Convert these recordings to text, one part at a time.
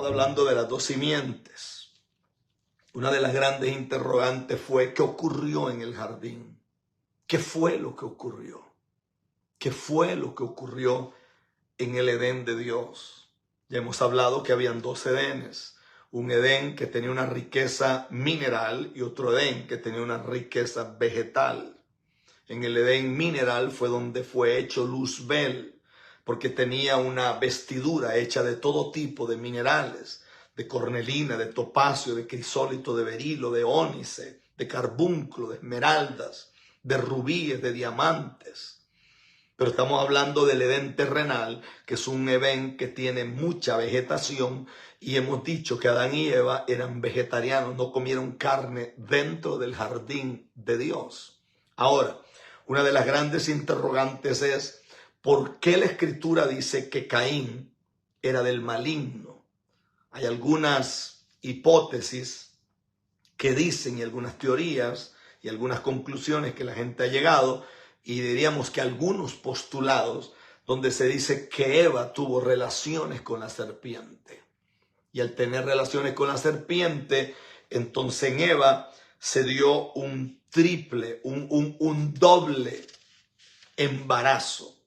hablando de las dos simientes. Una de las grandes interrogantes fue: ¿qué ocurrió en el jardín? ¿Qué fue lo que ocurrió? ¿Qué fue lo que ocurrió en el Edén de Dios? Ya hemos hablado que habían dos Edenes. Un Edén que tenía una riqueza mineral y otro Edén que tenía una riqueza vegetal. En el Edén mineral fue donde fue hecho Luzbel, porque tenía una vestidura hecha de todo tipo de minerales, de cornelina, de topacio, de crisólito, de berilo, de ónice, de carbunclo, de esmeraldas, de rubíes, de diamantes. Pero estamos hablando del Edén terrenal, que es un Edén que tiene mucha vegetación, y hemos dicho que Adán y Eva eran vegetarianos, no comieron carne dentro del jardín de Dios. Ahora, una de las grandes interrogantes es: ¿por qué la Escritura dice que Caín era del maligno? Hay algunas hipótesis que dicen, y algunas teorías y algunas conclusiones que la gente ha llegado, y diríamos que algunos postulados donde se dice que Eva tuvo relaciones con la serpiente. Y al tener relaciones con la serpiente, entonces en Eva se dio un triple, un doble embarazo.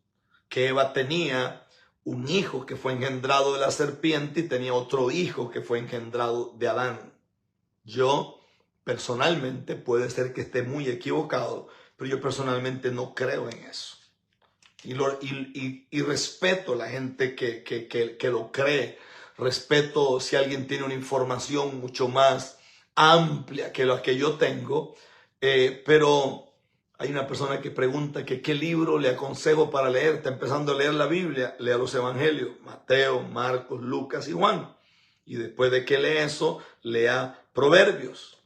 Que Eva tenía un hijo que fue engendrado de la serpiente y tenía otro hijo que fue engendrado de Adán. Yo personalmente, puede ser que esté muy equivocado, pero yo personalmente no creo en eso. Y respeto a la gente que lo cree. Respeto si alguien tiene una información mucho más amplia que la que yo tengo, pero hay una persona que pregunta que qué libro le aconsejo para leer. Está empezando a leer la Biblia, lea los evangelios, Mateo, Marcos, Lucas y Juan. Y después de que lee eso, lea Proverbios.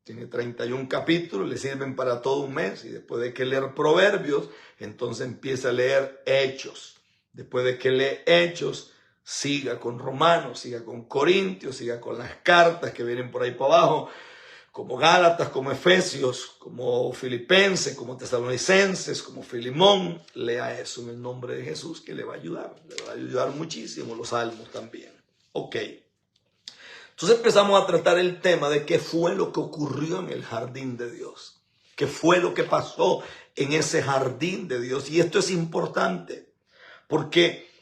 Tiene 31 capítulos, le sirven para todo un mes. Y después de que leer Proverbios, entonces empieza a leer Hechos. Después de que lee Hechos, siga con Romanos, siga con Corintios, siga con las cartas que vienen por ahí para abajo, como Gálatas, como Efesios, como Filipenses, como Tesalonicenses, como Filimón. Lea eso en el nombre de Jesús, que le va a ayudar muchísimo. Los Salmos también. Ok. Entonces empezamos a tratar el tema de qué fue lo que ocurrió en el jardín de Dios. ¿Qué fue lo que pasó en ese jardín de Dios? Y esto es importante, porque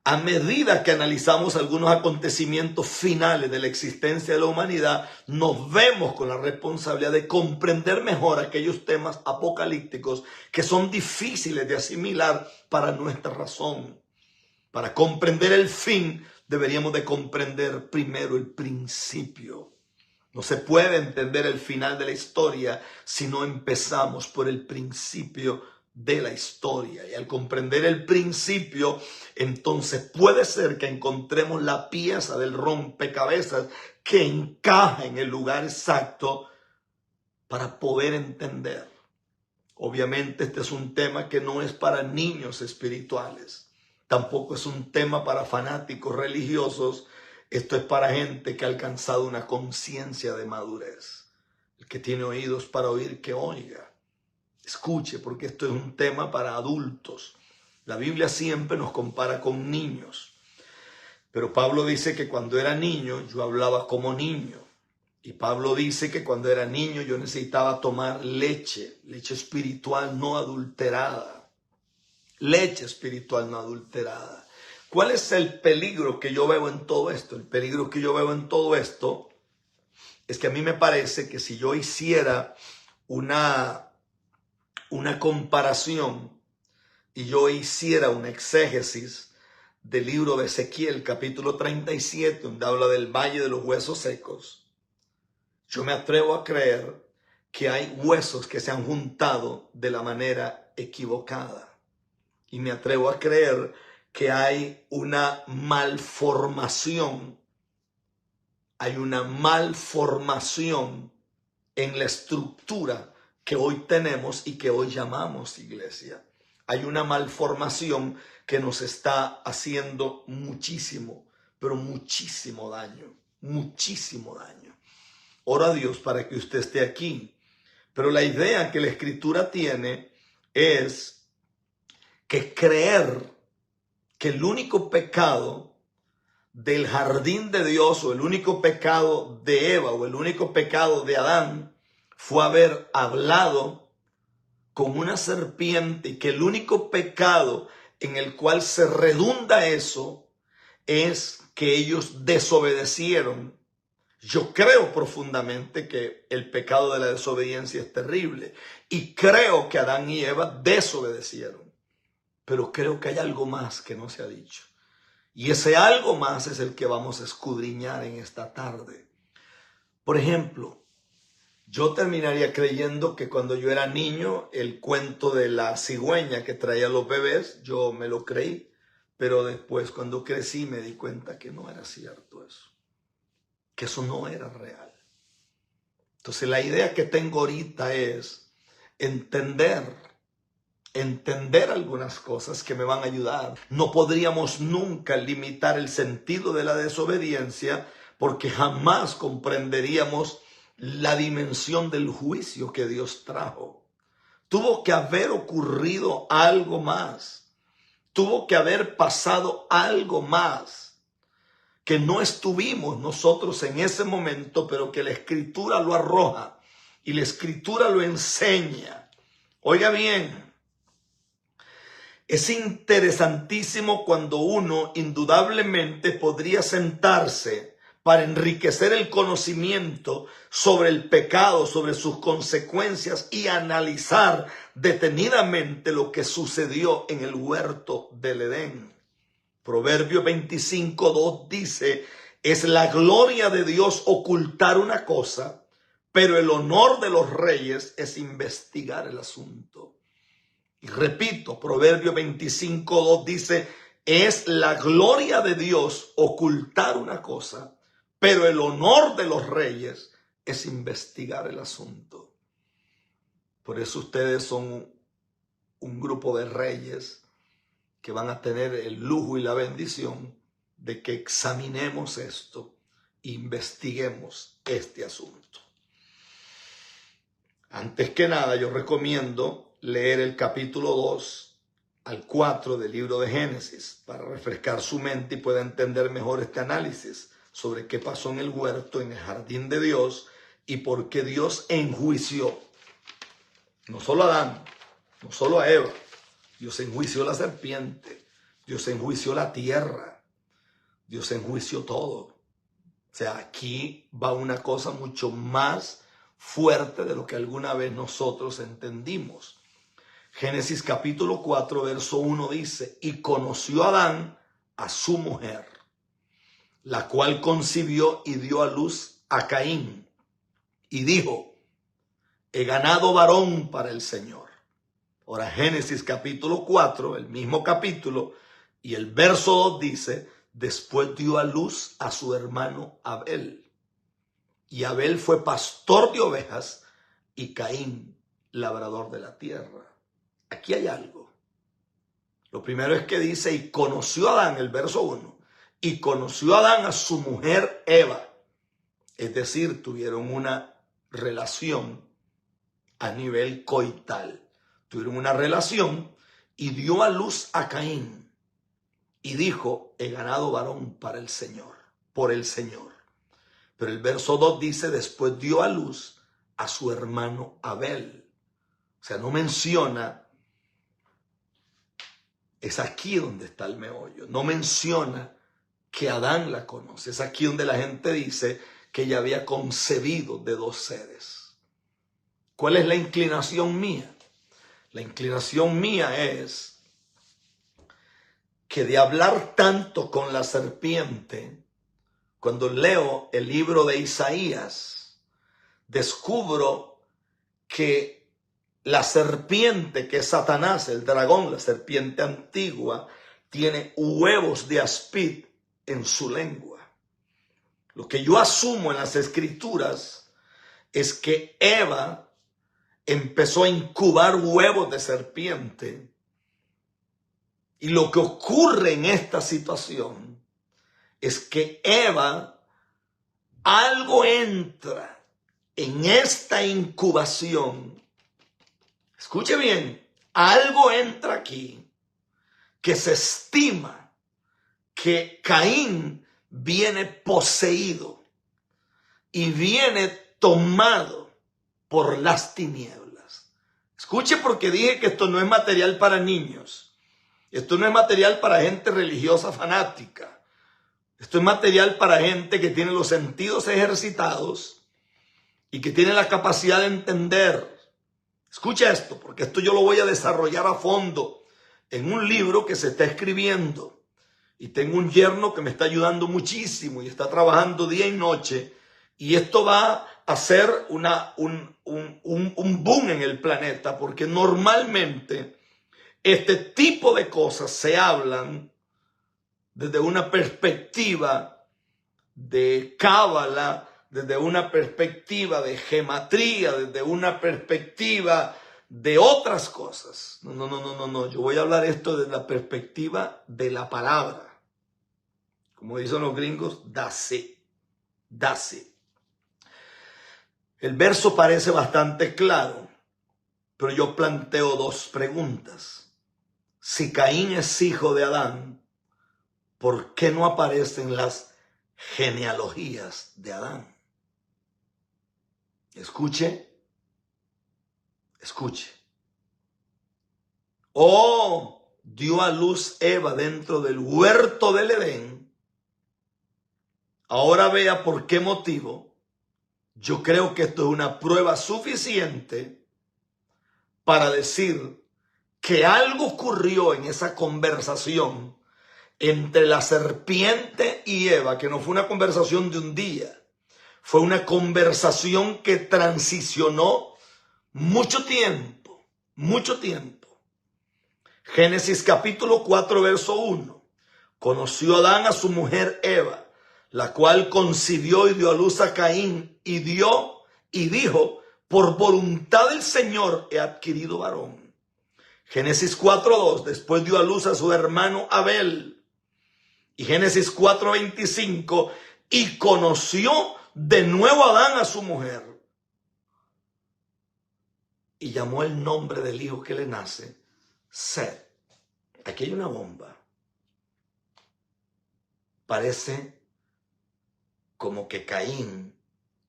a medida que analizamos algunos acontecimientos finales de la existencia de la humanidad, nos vemos con la responsabilidad de comprender mejor aquellos temas apocalípticos que son difíciles de asimilar para nuestra razón. Para comprender el fin, deberíamos de comprender primero el principio. No se puede entender el final de la historia si no empezamos por el principio de la historia. Y al comprender el principio, entonces puede ser que encontremos la pieza del rompecabezas que encaja en el lugar exacto para poder entender. Obviamente este es un tema que no es para niños espirituales. Tampoco es un tema para fanáticos religiosos. Esto es para gente que ha alcanzado una conciencia de madurez. El que tiene oídos para oír, que oiga. Escuche, porque esto es un tema para adultos. La Biblia siempre nos compara con niños. Pero Pablo dice que cuando era niño, yo hablaba como niño. Y Pablo dice que cuando era niño yo necesitaba tomar leche espiritual no adulterada. Leche espiritual no adulterada. ¿Cuál es el peligro que yo veo en todo esto? El peligro que yo veo en todo esto es que a mí me parece que si yo hiciera una comparación y yo hiciera una exégesis del libro de Ezequiel, capítulo 37, donde habla del valle de los huesos secos, yo me atrevo a creer que hay huesos que se han juntado de la manera equivocada. Y me atrevo a creer que hay una malformación. Hay una malformación en la estructura que hoy tenemos y que hoy llamamos iglesia. Hay una malformación que nos está haciendo muchísimo, pero muchísimo daño. Muchísimo daño. Oro a Dios para que usted esté aquí. Pero la idea que la Escritura tiene es que creer que el único pecado del jardín de Dios, o el único pecado de Eva, o el único pecado de Adán, fue haber hablado con una serpiente, y que el único pecado en el cual se redunda eso es que ellos desobedecieron. Yo creo profundamente que el pecado de la desobediencia es terrible, y creo que Adán y Eva desobedecieron, pero creo que hay algo más que no se ha dicho, y ese algo más es el que vamos a escudriñar en esta tarde. Por ejemplo, yo terminaría creyendo que cuando yo era niño, el cuento de la cigüeña que traía los bebés, yo me lo creí, pero después cuando crecí me di cuenta que no era cierto eso, que eso no era real. Entonces la idea que tengo ahorita es entender algunas cosas que me van a ayudar. No podríamos nunca limitar el sentido de la desobediencia, porque jamás comprenderíamos la dimensión del juicio que Dios trajo. Tuvo que haber ocurrido algo más. Tuvo que haber pasado algo más que no estuvimos nosotros en ese momento, pero que la Escritura lo arroja y la Escritura lo enseña. Oiga bien, es interesantísimo cuando uno indudablemente podría sentarse para enriquecer el conocimiento sobre el pecado, sobre sus consecuencias, y analizar detenidamente lo que sucedió en el huerto del Edén. Proverbio 25:2 dice: es la gloria de Dios ocultar una cosa, pero el honor de los reyes es investigar el asunto. Y repito, Proverbio 25:2 dice: es la gloria de Dios ocultar una cosa, pero el honor de los reyes es investigar el asunto. Por eso ustedes son un grupo de reyes que van a tener el lujo y la bendición de que examinemos esto, investiguemos este asunto. Antes que nada, yo recomiendo leer el capítulo 2 al 4 del libro de Génesis para refrescar su mente y pueda entender mejor este análisis sobre qué pasó en el huerto, en el jardín de Dios, y por qué Dios enjuició no solo a Adán, no solo a Eva. Dios enjuició la serpiente, Dios enjuició la tierra, Dios enjuició todo. O sea, aquí va una cosa mucho más fuerte de lo que alguna vez nosotros entendimos. Génesis capítulo 4, verso 1 dice: y conoció Adán a su mujer, la cual concibió y dio a luz a Caín, y dijo: he ganado varón para el Señor. Ahora, Génesis capítulo 4, el mismo capítulo, y el verso 2 dice: después dio a luz a su hermano Abel. Y Abel fue pastor de ovejas, y Caín labrador de la tierra. Aquí hay algo. Lo primero es que dice: y conoció Adán, el verso 1, y conoció Adán a su mujer Eva. Es decir, tuvieron una relación a nivel coital. Tuvieron una relación y dio a luz a Caín. Y dijo: he ganado varón para el Señor, por el Señor. Pero el verso 2 dice: después dio a luz a su hermano Abel. O sea, no menciona, es aquí donde está el meollo. No menciona que Adán la conoce. Es aquí donde la gente dice que ella había concebido de dos seres. ¿Cuál es la inclinación mía? La inclinación mía es que de hablar tanto con la serpiente, cuando leo el libro de Isaías, descubro que la serpiente, que es Satanás, el dragón, la serpiente antigua, tiene huevos de aspid en su lengua. Lo que yo asumo en las escrituras es que Eva empezó a incubar huevos de serpiente. Y lo que ocurre en esta situación es que Eva, algo entra en esta incubación. Escuche bien, algo entra aquí que se estima que Caín viene poseído y viene tomado por las tinieblas. Escuche, porque dije que esto no es material para niños. Esto no es material para gente religiosa fanática. Esto es material para gente que tiene los sentidos ejercitados y que tiene la capacidad de entender. Escucha esto, porque esto yo lo voy a desarrollar a fondo en un libro que se está escribiendo. Y tengo un yerno que me está ayudando muchísimo y está trabajando día y noche. Y esto va a ser un boom en el planeta, porque normalmente este tipo de cosas se hablan desde una perspectiva de cábala, desde una perspectiva de gematría, desde una perspectiva de otras cosas. No. Yo voy a hablar esto desde la perspectiva de la palabra. Como dicen los gringos, that's it. That's it. El verso parece bastante claro, pero yo planteo dos preguntas. Si Caín es hijo de Adán, ¿por qué no aparecen las genealogías de Adán? Escuche. Dio a luz Eva dentro del huerto del Edén. Ahora vea por qué motivo. Yo creo que esto es una prueba suficiente para decir que algo ocurrió en esa conversación entre la serpiente y Eva, que no fue una conversación de un día, fue una conversación que transicionó mucho tiempo. Génesis capítulo 4, verso 1. Conoció Adán a su mujer Eva, la cual concibió y dio a luz a Caín, y dijo, por voluntad del Señor he adquirido varón. Génesis 4:2, después dio a luz a su hermano Abel. Y Génesis 4:25, y conoció de nuevo Adán a su mujer. Y llamó el nombre del hijo que le nace, Set. Aquí hay una bomba. Parece como que Caín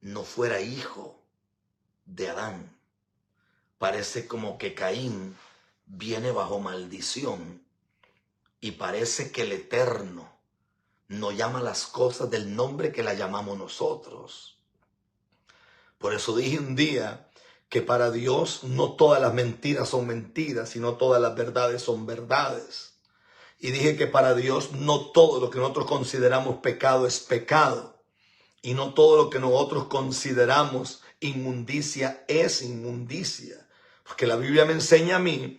no fuera hijo de Adán. Parece como que Caín viene bajo maldición y parece que el Eterno no llama las cosas del nombre que las llamamos nosotros. Por eso dije un día que para Dios no todas las mentiras son mentiras, sino todas las verdades son verdades. Y dije que para Dios no todo lo que nosotros consideramos pecado es pecado. Y no todo lo que nosotros consideramos inmundicia es inmundicia. Porque la Biblia me enseña a mí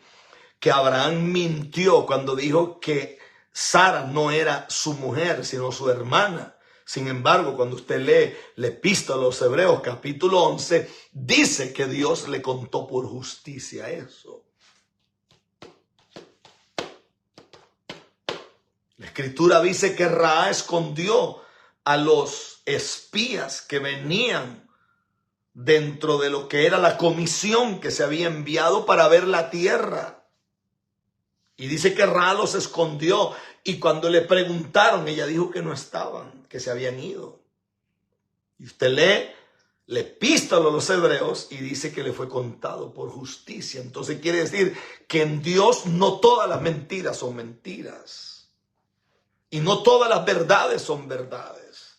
que Abraham mintió cuando dijo que Sara no era su mujer, sino su hermana. Sin embargo, cuando usted lee la Epístola a los Hebreos, capítulo 11, dice que Dios le contó por justicia eso. La Escritura dice que Ra escondió a los espías que venían dentro de lo que era la comisión que se había enviado para ver la tierra. Y dice que Ra los escondió, y cuando le preguntaron, ella dijo que no estaban, que se habían ido. Y usted lee la Epístola a los Hebreos y dice que le fue contado por justicia. Entonces quiere decir que en Dios no todas las mentiras son mentiras. Y no todas las verdades son verdades.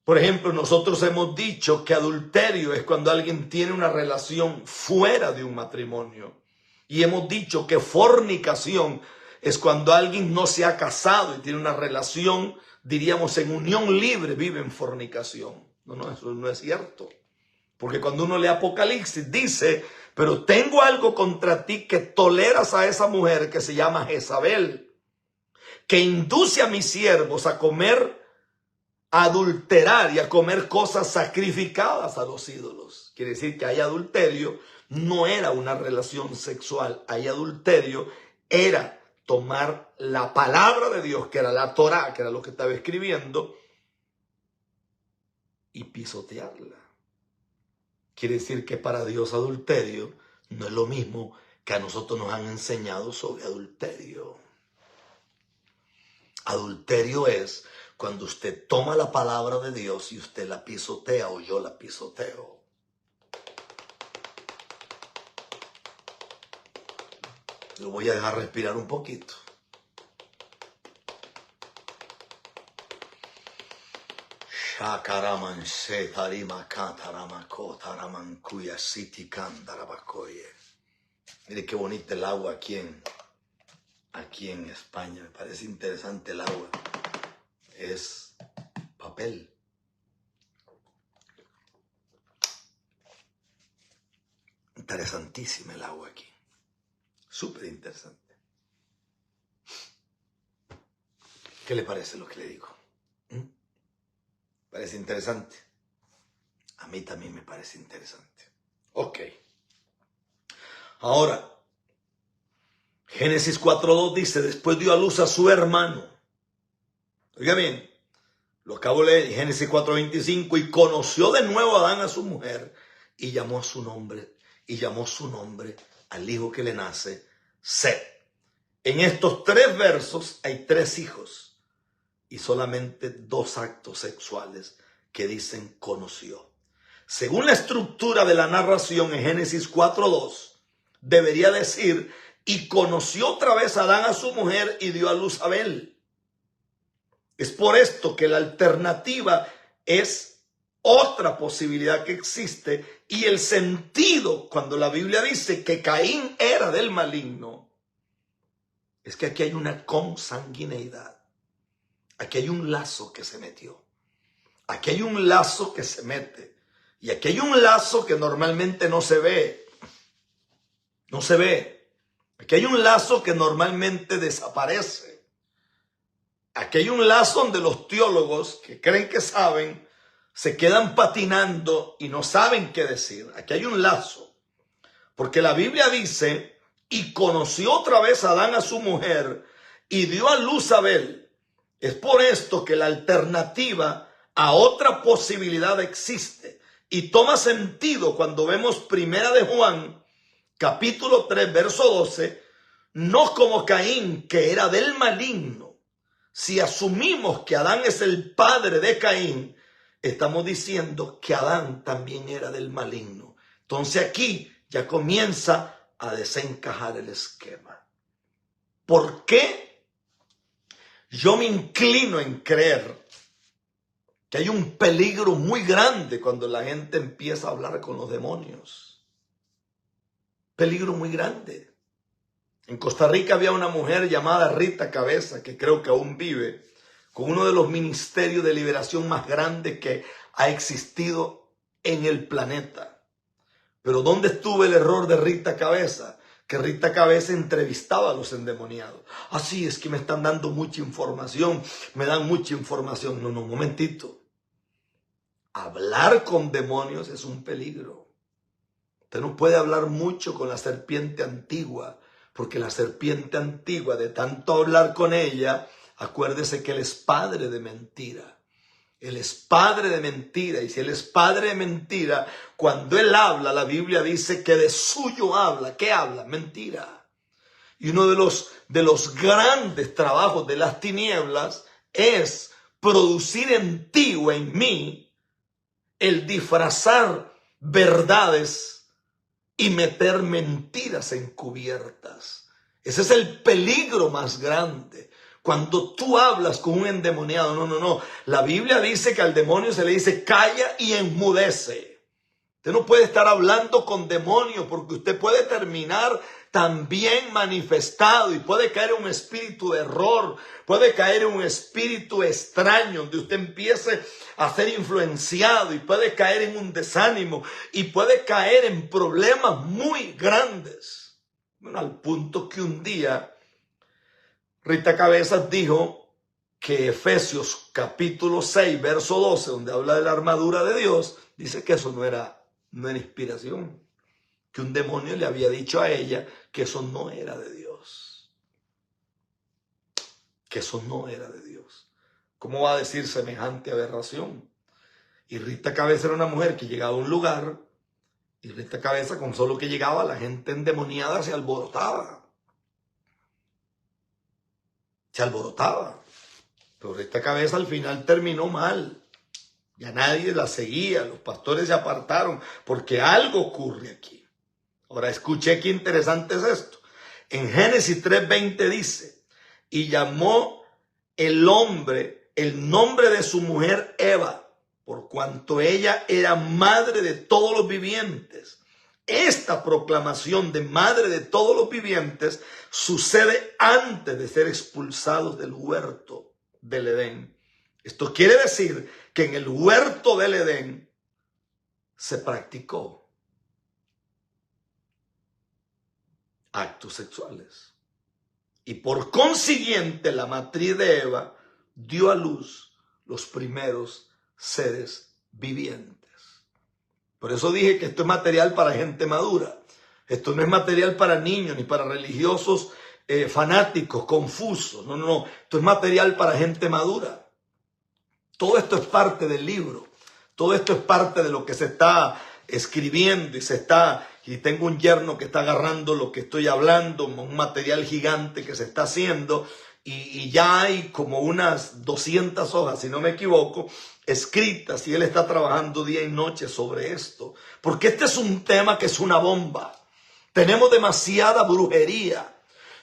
Por ejemplo, nosotros hemos dicho que adulterio es cuando alguien tiene una relación fuera de un matrimonio. Y hemos dicho que fornicación es cuando alguien no se ha casado y tiene una relación, diríamos, en unión libre, vive en fornicación. No, eso no es cierto. Porque cuando uno lee Apocalipsis dice, pero tengo algo contra ti, que toleras a esa mujer que se llama Jezabel, que induce a mis siervos a comer, a adulterar y a comer cosas sacrificadas a los ídolos. Quiere decir que hay adulterio, no era una relación sexual. Hay adulterio, era tomar la palabra de Dios, que era la Torá, que era lo que estaba escribiendo, y pisotearla. Quiere decir que para Dios adulterio no es lo mismo que a nosotros nos han enseñado sobre adulterio. Adulterio es cuando usted toma la palabra de Dios y usted la pisotea o yo la pisoteo. Lo voy a dejar respirar un poquito. Mire qué bonita el agua aquí en España. Me parece interesante el agua. Es papel. Interesantísima el agua aquí. Súper interesante. ¿Qué le parece lo que le digo? ¿Parece interesante? A mí también me parece interesante. Ok. Ahora, Génesis 4:2 dice, después dio a luz a su hermano. Oiga bien, lo acabo de leer, Génesis 4:25, y conoció de nuevo a Adán a su mujer, y llamó su nombre al hijo que le nace, Set. En estos 3 versos hay 3 hijos y solamente 2 actos sexuales que dicen conoció. Según la estructura de la narración en Génesis 4:2, debería decir, y conoció otra vez a Adán a su mujer y dio a luz a Abel. Es por esto que la alternativa es otra posibilidad que existe, y el sentido cuando la Biblia dice que Caín era del maligno es que aquí hay una consanguineidad. Aquí hay un lazo que se metió. Aquí hay un lazo que se mete. Y aquí hay un lazo que normalmente no se ve. No se ve. Aquí hay un lazo que normalmente desaparece. Aquí hay un lazo donde los teólogos que creen que saben se quedan patinando y no saben qué decir. Aquí hay un lazo. Porque la Biblia dice, y conoció otra vez a Adán a su mujer y dio a luz a Abel. Es por esto que la alternativa a otra posibilidad existe y toma sentido cuando vemos Primera de Juan, capítulo 3, verso 12, no como Caín, que era del maligno. Si asumimos que Adán es el padre de Caín, estamos diciendo que Adán también era del maligno. Entonces aquí ya comienza a desencajar el esquema. ¿Por qué yo me inclino en creer que hay un peligro muy grande cuando la gente empieza a hablar con los demonios? Peligro muy grande. En Costa Rica había una mujer llamada Rita Cabeza, que creo que aún vive, con uno de los ministerios de liberación más grandes que ha existido en el planeta. Pero ¿dónde estuvo el error de Rita Cabeza? Que Rita Cabeza entrevistaba a los endemoniados. Así es que me están dando mucha información, me dan mucha información. No, un momentito. Hablar con demonios es un peligro. Usted no puede hablar mucho con la serpiente antigua, porque la serpiente antigua, de tanto hablar con ella, acuérdese que él es padre de mentira. Él es padre de mentira, y si él es padre de mentira, cuando él habla, la Biblia dice que de suyo habla. ¿Qué habla? Mentira. Y uno de los grandes trabajos de las tinieblas es producir en ti o en mí el disfrazar verdades y meter mentiras encubiertas. Ese es el peligro más grande. Cuando tú hablas con un endemoniado, no. La Biblia dice que al demonio se le dice calla y enmudece. Usted no puede estar hablando con demonios porque usted puede terminar también manifestado y puede caer en un espíritu de error, puede caer en un espíritu extraño donde usted empiece a ser influenciado y puede caer en un desánimo y puede caer en problemas muy grandes. Bueno, al punto que un día Rita Cabezas dijo que Efesios capítulo 6, verso 12, donde habla de la armadura de Dios, dice que eso no era inspiración, que un demonio le había dicho a ella que eso no era de Dios. Que eso no era de Dios. ¿Cómo va a decir semejante aberración? Y Rita Cabeza era una mujer que llegaba a un lugar y Rita Cabeza, con solo que llegaba, la gente endemoniada se alborotaba. Se alborotaba. Pero esta cabeza al final terminó mal. Ya nadie la seguía, los pastores se apartaron porque algo ocurre aquí. Ahora escuché qué interesante es esto. En Génesis 3:20 dice, y llamó el hombre el nombre de su mujer Eva, por cuanto ella era madre de todos los vivientes. Esta proclamación de madre de todos los vivientes sucede antes de ser expulsados del huerto del Edén. Esto quiere decir que en el huerto del Edén se practicó actos sexuales. Y por consiguiente la matriz de Eva dio a luz los primeros seres vivientes. Por eso dije que esto es material para gente madura. Esto no es material para niños ni para religiosos fanáticos, confusos. No, no, no. Esto es material para gente madura. Todo esto es parte del libro. Todo esto es parte de lo que se está escribiendo y tengo un yerno que está agarrando lo que estoy hablando, un material gigante que se está haciendo y ya hay como unas 200 hojas, si no me equivoco, escritas y él está trabajando día y noche sobre esto. Porque este es un tema que es una bomba. Tenemos demasiada brujería,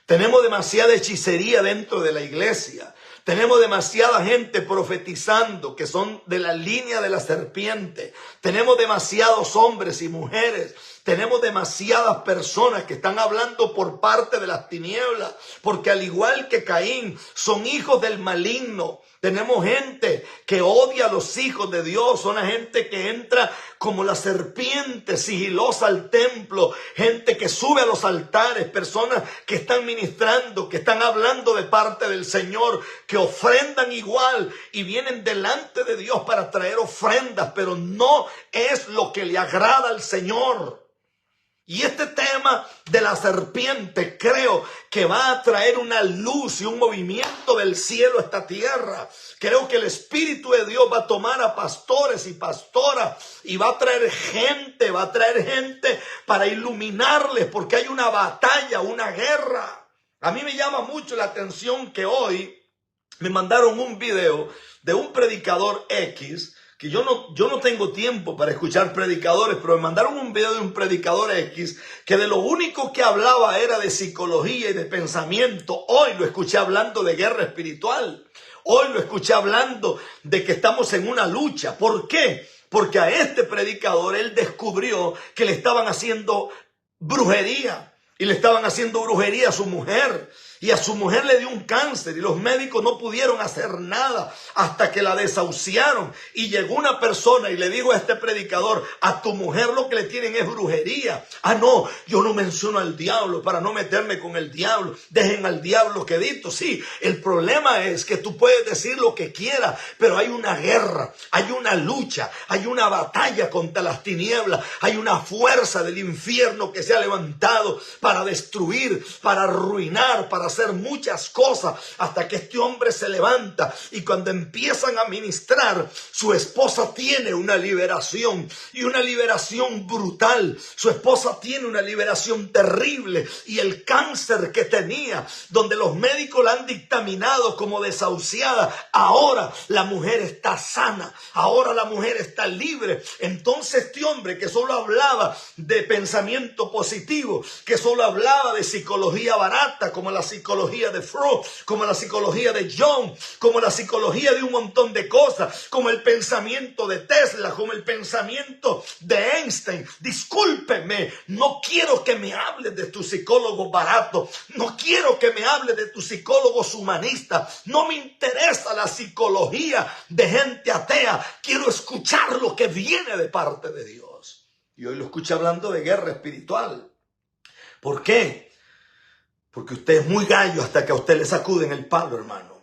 tenemos demasiada hechicería dentro de la iglesia. Tenemos demasiada gente profetizando que son de la línea de la serpiente. Tenemos demasiados hombres y mujeres. Tenemos demasiadas personas que están hablando por parte de las tinieblas. Porque al igual que Caín, son hijos del maligno. Tenemos gente que odia a los hijos de Dios. Son la gente que entra como la serpiente sigilosa al templo. Gente que sube a los altares. Personas que están ministrando, que están hablando de parte del Señor, que ofrendan igual y vienen delante de Dios para traer ofrendas, pero no es lo que le agrada al Señor. Y este tema de la serpiente creo que va a traer una luz y un movimiento del cielo a esta tierra. Creo que el Espíritu de Dios va a tomar a pastores y pastoras y va a traer gente para iluminarles porque hay una batalla, una guerra. A mí me llama mucho la atención que hoy me mandaron un video de un predicador X, que yo no tengo tiempo para escuchar predicadores, pero me mandaron un video de un predicador X que de lo único que hablaba era de psicología y de pensamiento. Hoy lo escuché hablando de guerra espiritual. Hoy lo escuché hablando de que estamos en una lucha. ¿Por qué? Porque a este predicador él descubrió que le estaban haciendo brujería. Y le estaban haciendo brujería a su mujer. Y a su mujer le dio un cáncer y los médicos no pudieron hacer nada hasta que la desahuciaron. Y llegó una persona y le dijo a este predicador, a tu mujer lo que le tienen es brujería. Ah, no, yo no menciono al diablo para no meterme con el diablo. Dejen al diablo quedito. Sí, el problema es que tú puedes decir lo que quieras, pero hay una guerra, hay una lucha, hay una batalla contra las tinieblas. Hay una fuerza del infierno que se ha levantado para destruir, para arruinar, para hacer muchas cosas hasta que este hombre se levanta y cuando empiezan a ministrar, su esposa tiene una liberación y una liberación brutal. Su esposa tiene una liberación terrible y el cáncer que tenía, donde los médicos la han dictaminado como desahuciada, ahora la mujer está sana, ahora la mujer está libre. Entonces este hombre que solo hablaba de pensamiento positivo, que solo hablaba de psicología barata, como la psicología de Freud, como la psicología de Jung, como la psicología de un montón de cosas, como el pensamiento de Tesla, como el pensamiento de Einstein. Discúlpeme, no quiero que me hables de tus psicólogos baratos, no quiero que me hables de tus psicólogos humanistas, no me interesa la psicología de gente atea, quiero escuchar lo que viene de parte de Dios. Y hoy lo escuché hablando de guerra espiritual. ¿Por qué? Porque usted es muy gallo hasta que a usted le sacuden el palo, hermano.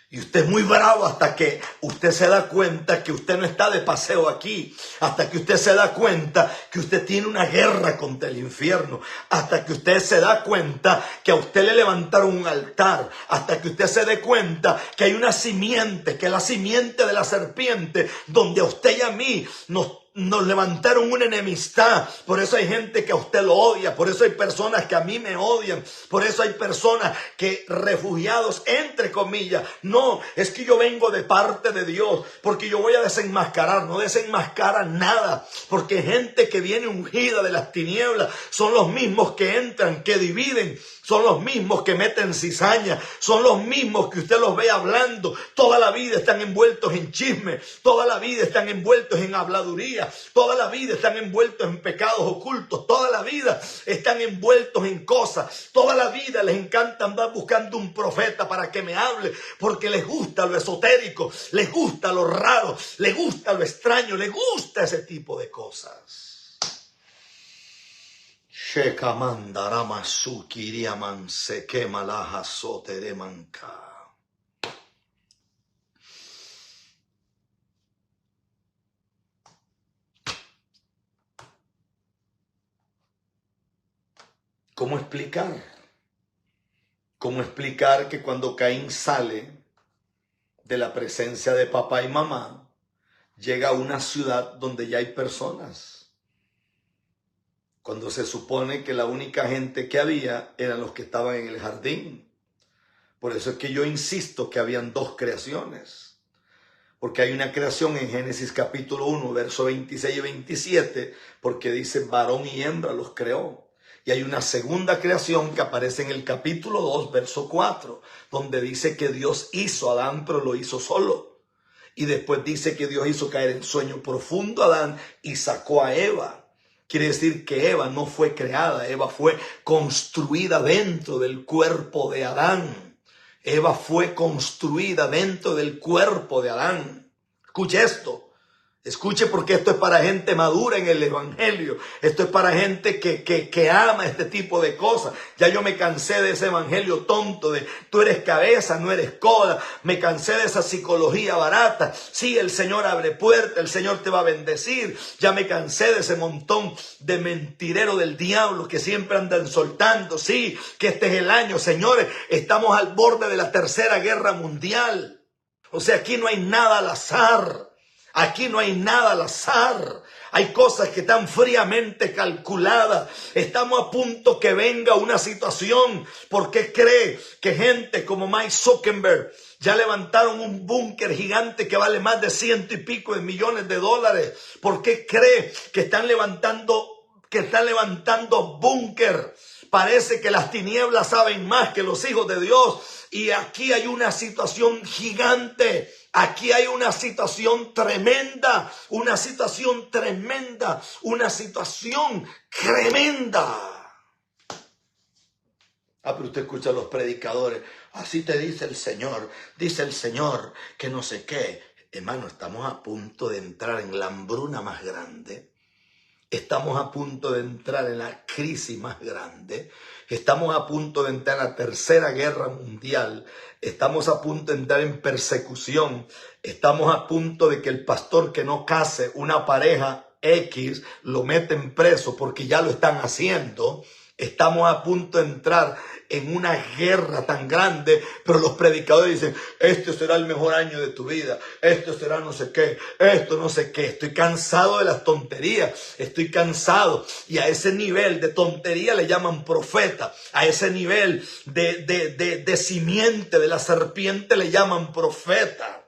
Y usted es muy bravo hasta que usted se da cuenta que usted no está de paseo aquí. Hasta que usted se da cuenta que usted tiene una guerra contra el infierno. Hasta que usted se da cuenta que a usted le levantaron un altar. Hasta que usted se dé cuenta que hay una simiente, que es la simiente de la serpiente, donde a usted y a mí nos nos levantaron una enemistad. Por eso hay gente que a usted lo odia. Por eso hay personas que a mí me odian. Por eso hay personas que refugiados, entre comillas. No, es que yo vengo de parte de Dios. Porque yo voy a desenmascarar. No desenmascara nada. Porque gente que viene ungida de las tinieblas son los mismos que entran, que dividen. Son los mismos que meten cizaña. Son los mismos que usted los ve hablando. Toda la vida están envueltos en chisme. Toda la vida están envueltos en habladuría. Toda la vida están envueltos en pecados ocultos. Toda la vida están envueltos en cosas. Toda la vida les encanta andar buscando un profeta para que me hable. Porque les gusta lo esotérico. Les gusta lo raro. Les gusta lo extraño. Les gusta ese tipo de cosas. ¿Cómo explicar? ¿Cómo explicar que cuando Caín sale de la presencia de papá y mamá, llega a una ciudad donde ya hay personas? Cuando se supone que la única gente que había eran los que estaban en el jardín. Por eso es que yo insisto que habían dos creaciones. Porque hay una creación en Génesis capítulo 1, verso 26 y 27, porque dice varón y hembra los creó. Y hay una segunda creación que aparece en el capítulo 2, verso 4, donde dice que Dios hizo a Adán, pero lo hizo solo. Y después dice que Dios hizo caer en sueño profundo a Adán y sacó a Eva. Quiere decir que Eva no fue creada, Eva fue construida dentro del cuerpo de Adán. Eva fue construida dentro del cuerpo de Adán. Escuche esto. Escuche, porque esto es para gente madura en el evangelio. Esto es para gente que ama este tipo de cosas. Ya yo me cansé de ese evangelio tonto de tú eres cabeza, no eres cola. Me cansé de esa psicología barata. Sí, el Señor abre puertas, el Señor te va a bendecir. Ya me cansé de ese montón de mentireros del diablo que siempre andan soltando. Sí, que este es el año, señores. Estamos al borde de la tercera guerra mundial. O sea, aquí no hay nada al azar. Aquí no hay nada al azar. Hay cosas que están fríamente calculadas. Estamos a punto que venga una situación. ¿Por qué cree que gente como Mike Zuckerberg ya levantaron un búnker gigante que vale más de 100 y pico de millones de dólares? ¿Por qué cree que están levantando búnker? Parece que las tinieblas saben más que los hijos de Dios. Y aquí hay una situación gigante. Aquí hay una situación tremenda. Una situación tremenda. Una situación tremenda. Pero usted escucha a los predicadores. Así te dice el Señor. Dice el Señor que no sé qué. Hermano, estamos a punto de entrar en la hambruna más grande. Estamos a punto de entrar en la crisis más grande. Estamos a punto de entrar en la tercera guerra mundial. Estamos a punto de entrar en persecución. Estamos a punto de que el pastor que no case una pareja X lo meten preso porque ya lo están haciendo. Estamos a punto de entrar en una guerra tan grande, pero los predicadores dicen, este será el mejor año de tu vida, esto será no sé qué, esto no sé qué. Estoy cansado de las tonterías, estoy cansado. Y a ese nivel de tontería le llaman profeta, a ese nivel de simiente de la serpiente le llaman profeta.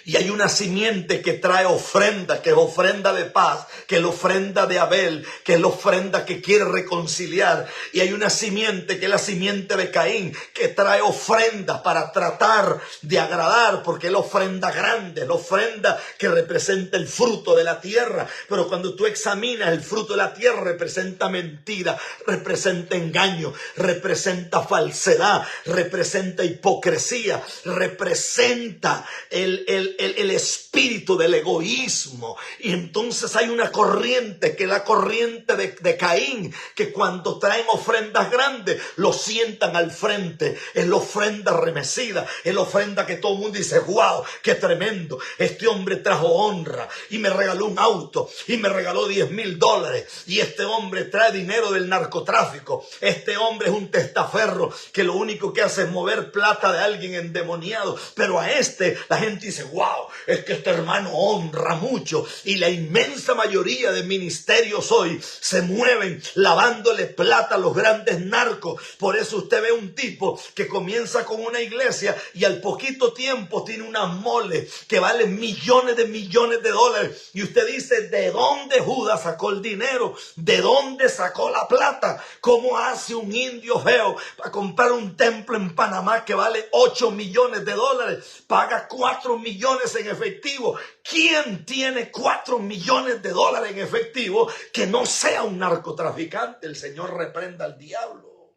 Y hay una simiente que trae ofrenda, que es ofrenda de paz, que es la ofrenda de Abel, que es la ofrenda que quiere reconciliar. Y hay una simiente que es la simiente de Caín, que trae ofrenda para tratar de agradar, porque es la ofrenda grande, la ofrenda que representa el fruto de la tierra. Pero cuando tú examinas el fruto de la tierra, representa mentira, representa engaño, representa falsedad, representa hipocresía, representa el espíritu del egoísmo. Y entonces hay una corriente, que es la corriente de Caín, que cuando traen ofrendas grandes lo sientan al frente. Es la ofrenda remecida, es la ofrenda que todo el mundo dice, wow, qué tremendo, este hombre trajo honra y me regaló un auto y me regaló $10,000, y este hombre trae dinero del narcotráfico, este hombre es un testaferro que lo único que hace es mover plata de alguien endemoniado. Pero a este la gente dice, wow, wow, es que este hermano honra mucho. Y la inmensa mayoría de ministerios hoy se mueven lavándole plata a los grandes narcos. Por eso usted ve un tipo que comienza con una iglesia y al poquito tiempo tiene una mole que vale millones de dólares. Y usted dice, ¿de dónde Judas sacó el dinero? ¿De dónde sacó la plata? ¿Cómo hace un indio feo para comprar un templo en Panamá que vale 8 millones de dólares? Paga 4 millones en efectivo. ¿Quién tiene 4 millones de dólares en efectivo que no sea un narcotraficante? El Señor reprenda al diablo.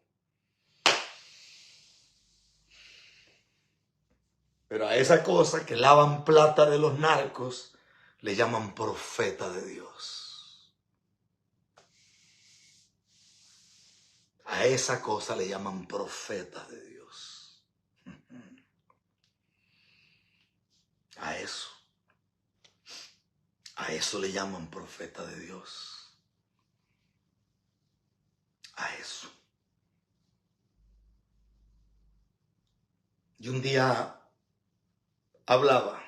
Pero a esa cosa que lavan plata de los narcos le llaman profeta de Dios. A esa cosa le llaman profeta de Dios. A eso le llaman profeta de Dios. A eso. Y un día hablaba,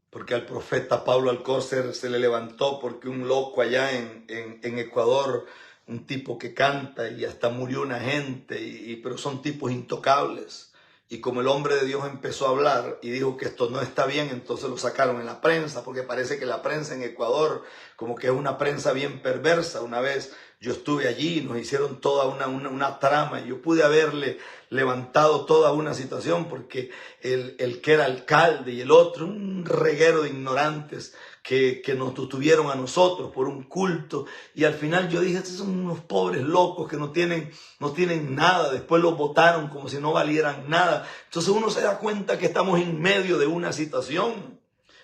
porque al profeta Pablo Alcócer se le levantó porque un loco allá en Ecuador, un tipo que canta y hasta murió una gente, pero son tipos intocables. Y como el hombre de Dios empezó a hablar y dijo que esto no está bien, entonces lo sacaron en la prensa, porque parece que la prensa en Ecuador como que es una prensa bien perversa. Una vez yo estuve allí, nos hicieron toda una trama, y yo pude haberle levantado toda una situación, porque el que era alcalde y el otro, un reguero de ignorantes que nos tuvieron a nosotros por un culto, y al final yo dije, estos son unos pobres locos que no tienen nada. Después los votaron como si no valieran nada. Entonces uno se da cuenta que estamos en medio de una situación.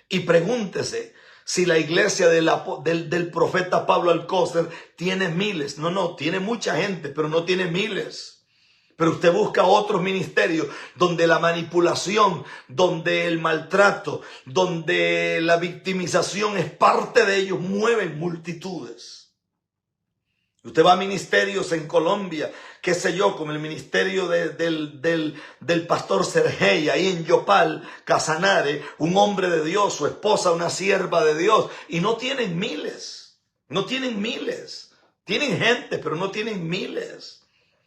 Y pregúntese si la iglesia del profeta Pablo Alcócer tiene miles. No, tiene mucha gente, pero no tiene miles. Pero usted busca otros ministerios donde la manipulación, donde el maltrato, donde la victimización es parte de ellos, mueven multitudes. Usted va a ministerios en Colombia, qué sé yo, como el ministerio del pastor Sergey, ahí en Yopal, Casanare, un hombre de Dios, su esposa una sierva de Dios, y no tienen miles, tienen gente, pero no tienen miles.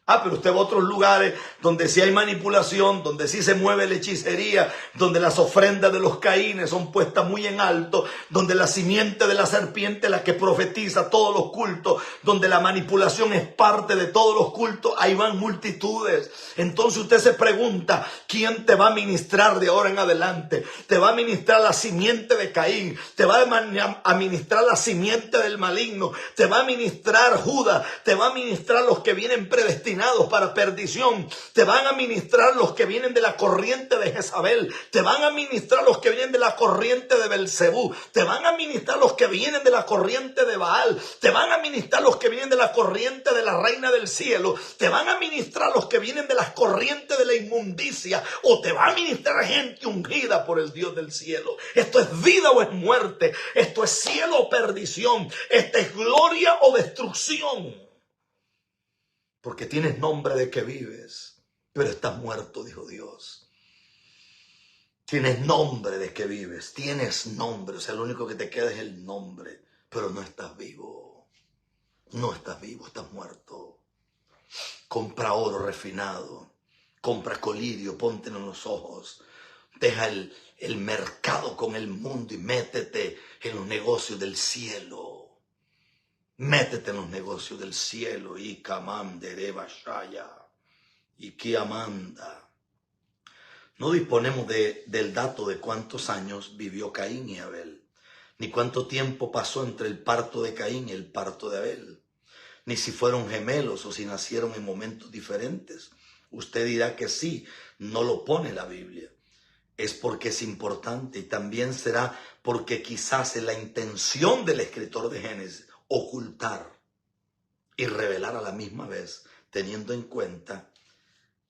Pero usted va a otros lugares donde sí hay manipulación, donde sí se mueve la hechicería, donde las ofrendas de los caínes son puestas muy en alto, donde la simiente de la serpiente, la que profetiza todos los cultos, donde la manipulación es parte de todos los cultos, ahí van multitudes. Entonces usted se pregunta, ¿quién te va a ministrar de ahora en adelante? ¿Te va a ministrar la simiente de Caín? ¿Te va a ministrar la simiente del maligno? ¿Te va a ministrar Judas? ¿Te va a ministrar los que vienen predestinados para perdición? ¿Te van a ministrar los que vienen de la corriente de Jezabel? ¿Te van a ministrar los que vienen de la corriente de Belcebú? ¿Te van a ministrar los que vienen de la corriente de Baal? ¿Te van a ministrar los que vienen de la corriente de la reina del cielo? ¿Te van a ministrar los que vienen de las corrientes de la inmundicia? ¿O te va a ministrar gente ungida por el Dios del cielo? Esto es vida o es muerte. Esto es cielo o perdición. Esto es gloria o destrucción. Porque tienes nombre de que vives, pero estás muerto, dijo Dios. Tienes nombre de que vives, tienes nombre. O sea, lo único que te queda es el nombre, pero no estás vivo. No estás vivo, estás muerto. Compra oro refinado, compra colirio, póntelo en los ojos. Deja el mercado con el mundo y métete en los negocios del cielo. Métete en los negocios del cielo. Y Kamam Dereba Shaya. Y Kiamanda. No disponemos del dato de cuántos años vivió Caín y Abel, ni cuánto tiempo pasó entre el parto de Caín y el parto de Abel, ni si fueron gemelos o si nacieron en momentos diferentes. Usted dirá que sí, no lo pone la Biblia. Es porque es importante, y también será porque quizás es la intención del escritor de Génesis ocultar y revelar a la misma vez, teniendo en cuenta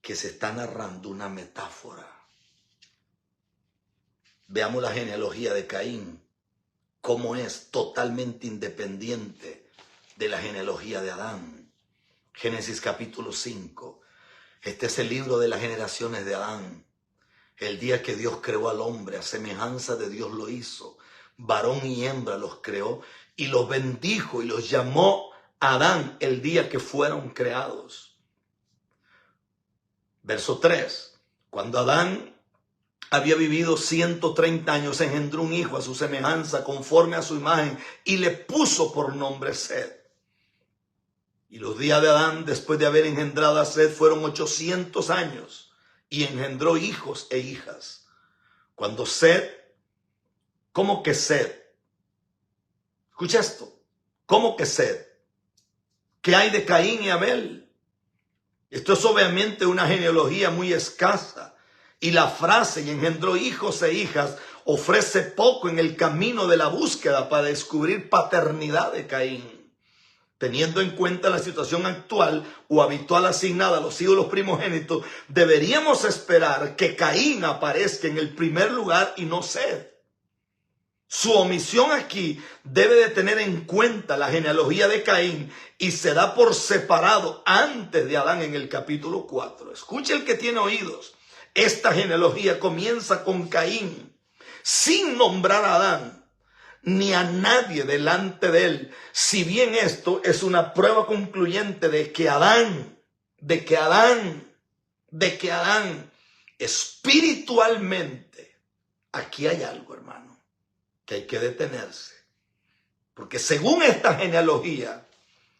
que se está narrando una metáfora. Veamos la genealogía de Caín, cómo es totalmente independiente de la genealogía de Adán. Génesis capítulo 5. Este es el libro de las generaciones de Adán. El día que Dios creó al hombre, a semejanza de Dios lo hizo. Varón y hembra los creó y los bendijo y los llamó Adán el día que fueron creados. Verso 3. Cuando Adán había vivido 130 años, engendró un hijo a su semejanza, conforme a su imagen, y le puso por nombre Set. Y los días de Adán, después de haber engendrado a Set, fueron 800 años, y engendró hijos e hijas. Cuando Set, ¿cómo que Set? Escucha esto, ¿cómo que Set? ¿Qué hay de Caín y Abel? Esto es obviamente una genealogía muy escasa. Y la frase, y engendró hijos e hijas, ofrece poco en el camino de la búsqueda para descubrir paternidad de Caín. Teniendo en cuenta la situación actual o habitual asignada a los hijos primogénitos, deberíamos esperar que Caín aparezca en el primer lugar y no Set. Su omisión aquí debe de tener en cuenta la genealogía de Caín y se da por separado antes de Adán en el capítulo 4. Escuche el que tiene oídos. Esta genealogía comienza con Caín, sin nombrar a Adán, ni a nadie delante de él. Si bien esto es una prueba concluyente de que Adán, espiritualmente, aquí hay algo, hermano, que hay que detenerse. Porque según esta genealogía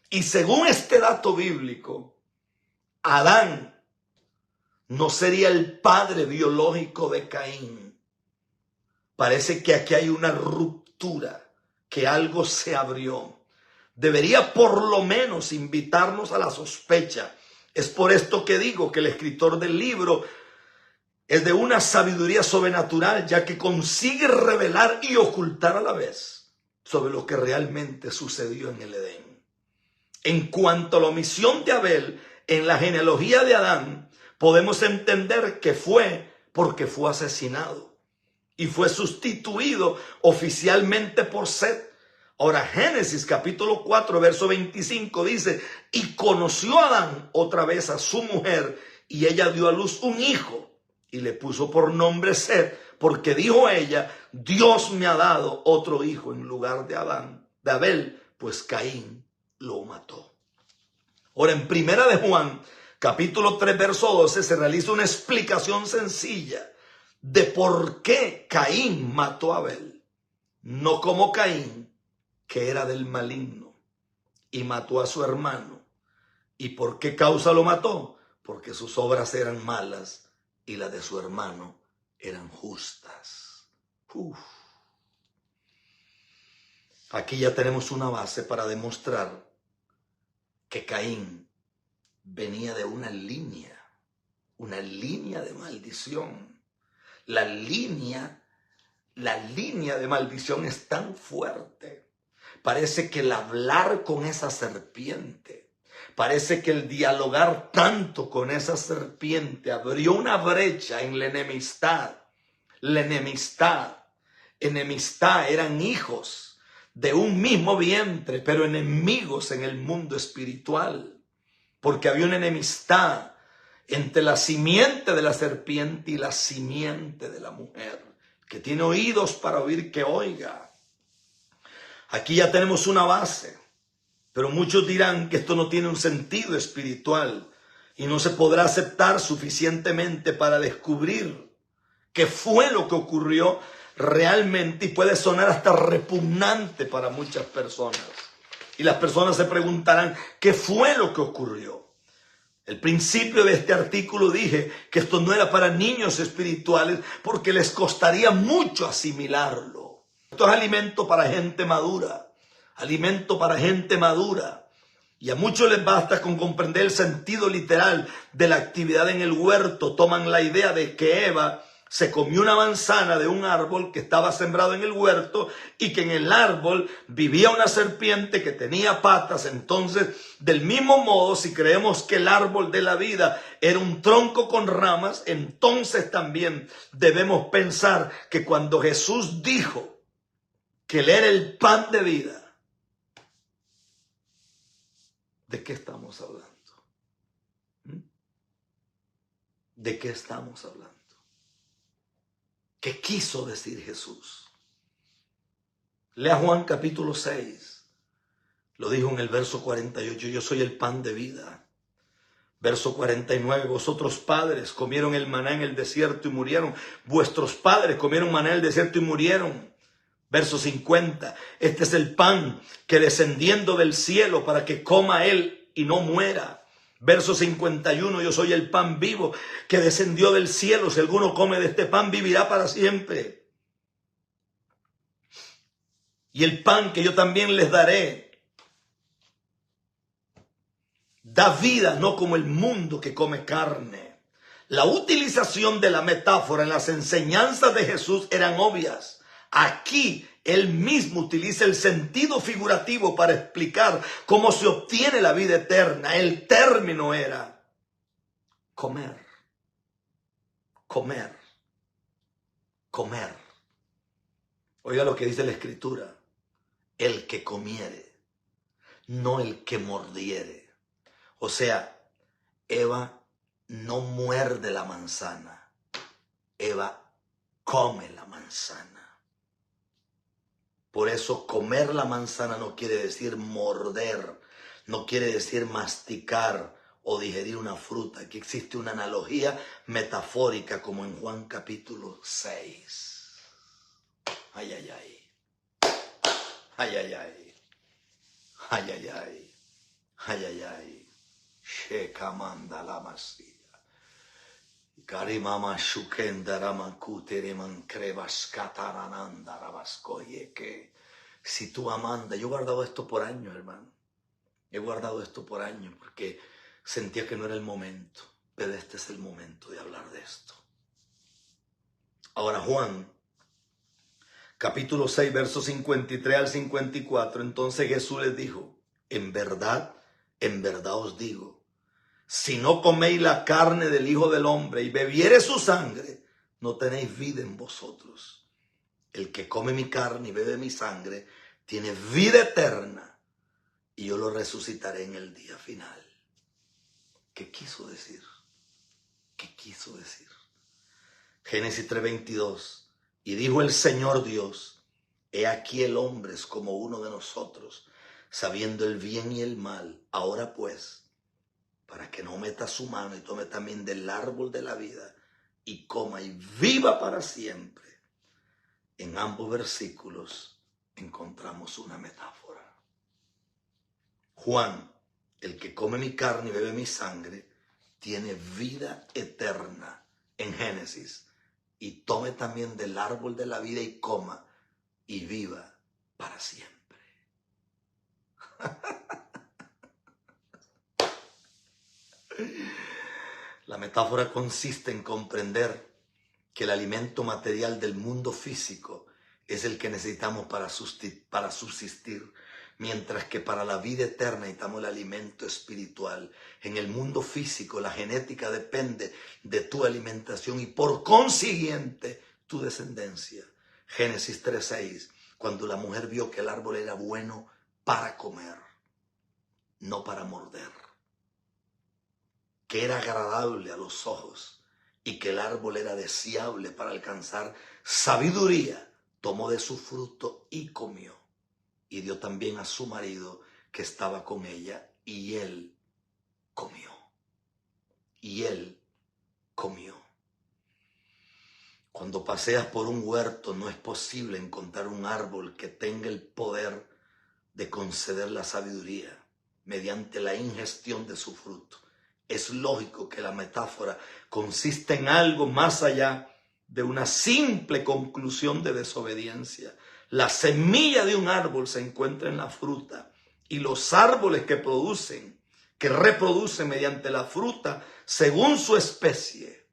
y según este dato bíblico, Adán no sería el padre biológico de Caín. Parece que aquí hay una ruptura, que algo se abrió. Debería por lo menos invitarnos a la sospecha. Es por esto que digo que el escritor del libro es de una sabiduría sobrenatural, ya que consigue revelar y ocultar a la vez sobre lo que realmente sucedió en el Edén. En cuanto a la omisión de Abel en la genealogía de Adán, podemos entender que fue porque fue asesinado y fue sustituido oficialmente por Set. Ahora, Génesis capítulo 4, verso 25 dice, y conoció Adán otra vez a su mujer, y ella dio a luz un hijo, y le puso por nombre Set, porque dijo ella, Dios me ha dado otro hijo en lugar de Abel, pues Caín lo mató. Ahora, en Primera de Juan, capítulo 3, verso 12, se realiza una explicación sencilla de por qué Caín mató a Abel. No como Caín, que era del maligno, y mató a su hermano. ¿Y por qué causa lo mató? Porque sus obras eran malas y las de su hermano eran justas. Aquí ya tenemos una base para demostrar que Caín venía de una línea de maldición. La línea de maldición es tan fuerte. Parece que el hablar con esa serpiente, parece que el dialogar tanto con esa serpiente abrió una brecha en la enemistad. La enemistad eran hijos de un mismo vientre, pero enemigos en el mundo espiritual. Porque había una enemistad entre la simiente de la serpiente y la simiente de la mujer. Que tiene oídos para oír, que oiga. Aquí ya tenemos una base, pero muchos dirán que esto no tiene un sentido espiritual y no se podrá aceptar suficientemente para descubrir qué fue lo que ocurrió realmente, y puede sonar hasta repugnante para muchas personas. Y las personas se preguntarán, ¿qué fue lo que ocurrió? El principio de este artículo dije que esto no era para niños espirituales porque les costaría mucho asimilarlo. Esto es alimento para gente madura, Y a muchos les basta con comprender el sentido literal de la actividad en el huerto. Toman la idea de que Eva se comió una manzana de un árbol que estaba sembrado en el huerto y que en el árbol vivía una serpiente que tenía patas. Entonces, del mismo modo, si creemos que el árbol de la vida era un tronco con ramas, entonces también debemos pensar que cuando Jesús dijo que Él era el pan de vida, ¿de qué estamos hablando? ¿De qué estamos hablando? ¿Qué quiso decir Jesús? Lea Juan capítulo 6. Lo dijo en el verso 48, yo soy el pan de vida. Verso 49, vosotros padres comieron el maná en el desierto y murieron. Vuestros padres comieron maná en el desierto y murieron. Verso 50, este es el pan que descendiendo del cielo para que coma él y no muera. Verso 51, yo soy el pan vivo que descendió del cielo. Si alguno come de este pan vivirá para siempre. Y el pan que yo también les daré da vida, no como el mundo que come carne. La utilización de la metáfora en las enseñanzas de Jesús eran obvias. Aquí él mismo utiliza el sentido figurativo para explicar cómo se obtiene la vida eterna. El término era comer, comer, comer. Oiga lo que dice la Escritura. El que comiere, no el que mordiere. O sea, Eva no muerde la manzana, Eva come la manzana. Por eso comer la manzana no quiere decir morder, no quiere decir masticar o digerir una fruta. Aquí existe una analogía metafórica como en Juan capítulo 6. Ay, ay, ay. Ay, ay, ay. Ay, ay, ay. Ay, ay, ay. Shekamanda la masía. Karimama shukendarama kutereman krevas katarananda rabaskoye. Que si tú, Amanda, yo he guardado esto por años, hermano. He guardado esto por años porque sentía que no era el momento. Pero este es el momento de hablar de esto. Ahora Juan, capítulo 6, versos 53 al 54. Entonces Jesús les dijo, en verdad os digo, si no coméis la carne del Hijo del Hombre y bebiereis su sangre, no tenéis vida en vosotros. El que come mi carne y bebe mi sangre tiene vida eterna y yo lo resucitaré en el día final. ¿Qué quiso decir? ¿Qué quiso decir? Génesis 3:22. Y dijo el Señor Dios, he aquí el hombre es como uno de nosotros, sabiendo el bien y el mal. Ahora pues, para que no meta su mano y tome también del árbol de la vida y coma y viva para siempre. En ambos versículos encontramos una metáfora. Juan, el que come mi carne y bebe mi sangre, tiene vida eterna en Génesis, y tome también del árbol de la vida y coma y viva para siempre. La metáfora consiste en comprender que el alimento material del mundo físico es el que necesitamos para subsistir, mientras que para la vida eterna necesitamos el alimento espiritual. En el mundo físico la genética depende de tu alimentación y por consiguiente tu descendencia. Génesis 3:6, cuando la mujer vio que el árbol era bueno para comer, no para morder, que era agradable a los ojos y que el árbol era deseable para alcanzar sabiduría, tomó de su fruto y comió. Y dio también a su marido que estaba con ella, y él comió. Y él comió. Cuando paseas por un huerto no es posible encontrar un árbol que tenga el poder de conceder la sabiduría mediante la ingestión de su fruto. Es lógico que la metáfora consiste en algo más allá de una simple conclusión de desobediencia. La semilla de un árbol se encuentra en la fruta, y los árboles que reproducen mediante la fruta según su especie.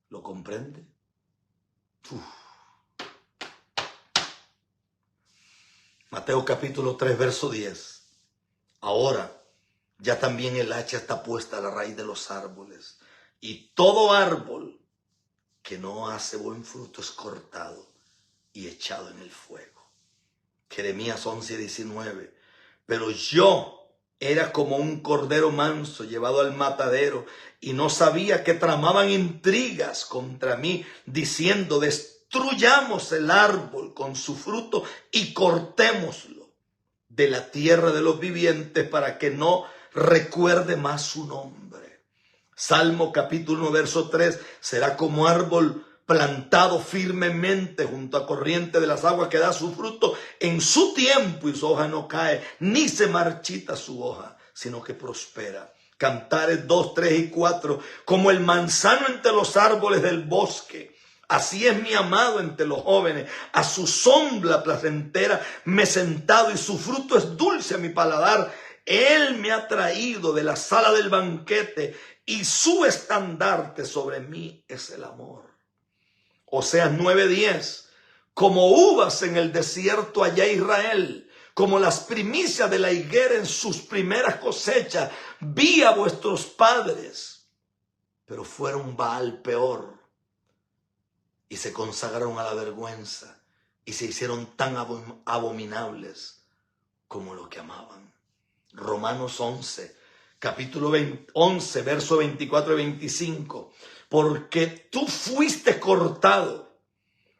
¿Lo comprende? Mateo capítulo 3, verso 10. Ahora ya también el hacha está puesta a la raíz de los árboles, y todo árbol que no hace buen fruto es cortado y echado en el fuego. Jeremías 11:19. Pero yo era como un cordero manso llevado al matadero, y no sabía que tramaban intrigas contra mí, diciendo, destruyamos el árbol con su fruto y cortémoslo de la tierra de los vivientes para que no recuerde más su nombre. Salmo capítulo 1, verso 3, será como árbol plantado firmemente junto a corriente de las aguas que da su fruto en su tiempo y su hoja no cae, ni se marchita su hoja, sino que prospera. Cantares 2, 3 y 4, como el manzano entre los árboles del bosque, así es mi amado entre los jóvenes, a su sombra placentera me he sentado y su fruto es dulce a mi paladar. Él me ha traído de la sala del banquete y su estandarte sobre mí es el amor. Oseas 9:10, como uvas en el desierto allá Israel, como las primicias de la higuera en sus primeras cosechas, vi a vuestros padres, pero fueron Baal peor, y se consagraron a la vergüenza, y se hicieron tan abominables como lo que amaban. Romanos 11, capítulo 11, verso 24 y 25. Porque tú fuiste cortado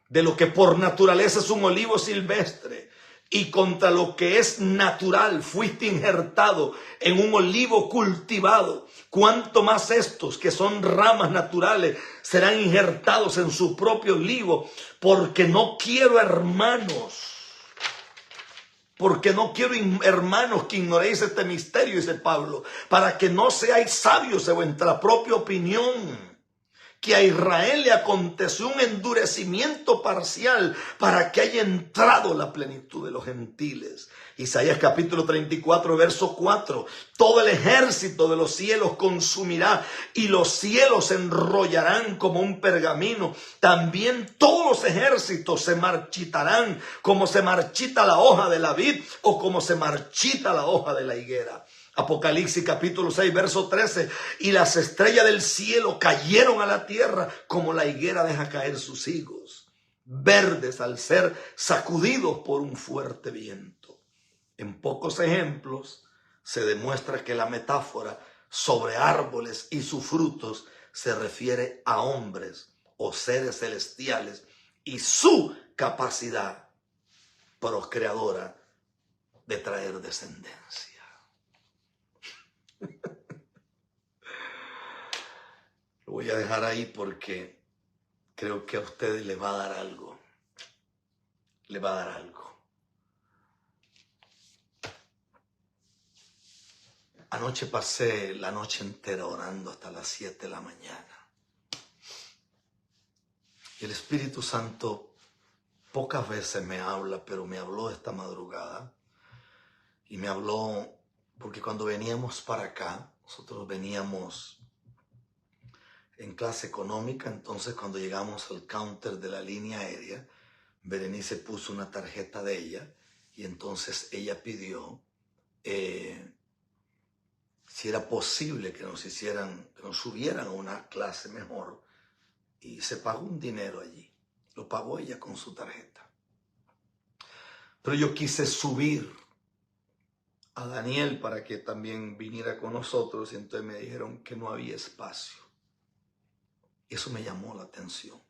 de lo que por naturaleza es un olivo silvestre, y contra lo que es natural fuiste injertado en un olivo cultivado. Cuanto más estos, que son ramas naturales, serán injertados en su propio olivo, porque no quiero, hermanos, que ignoréis este misterio, dice Pablo, para que no seáis sabios de vuestra propia opinión, que a Israel le aconteció un endurecimiento parcial para que haya entrado la plenitud de los gentiles. Isaías capítulo 34, verso 4. Todo el ejército de los cielos consumirá y los cielos se enrollarán como un pergamino. También todos los ejércitos se marchitarán como se marchita la hoja de la vid o como se marchita la hoja de la higuera. Apocalipsis capítulo 6, verso 13. Y las estrellas del cielo cayeron a la tierra como la higuera deja caer sus higos, verdes al ser sacudidos por un fuerte viento. En pocos ejemplos se demuestra que la metáfora sobre árboles y sus frutos se refiere a hombres o seres celestiales y su capacidad procreadora de traer descendencia. Lo voy a dejar ahí porque creo que a ustedes les va a dar algo. Les va a dar algo. Anoche pasé la noche entera orando hasta las 7 de la mañana. Y el Espíritu Santo pocas veces me habla, pero me habló esta madrugada. Y me habló porque cuando veníamos para acá, nosotros veníamos en clase económica. Entonces cuando llegamos al counter de la línea aérea, Berenice puso una tarjeta de ella y entonces ella pidió si era posible que nos subieran a una clase mejor, y se pagó un dinero allí. Lo pagó ella con su tarjeta. Pero yo quise subir a Daniel para que también viniera con nosotros y entonces me dijeron que no había espacio. Eso me llamó la atención.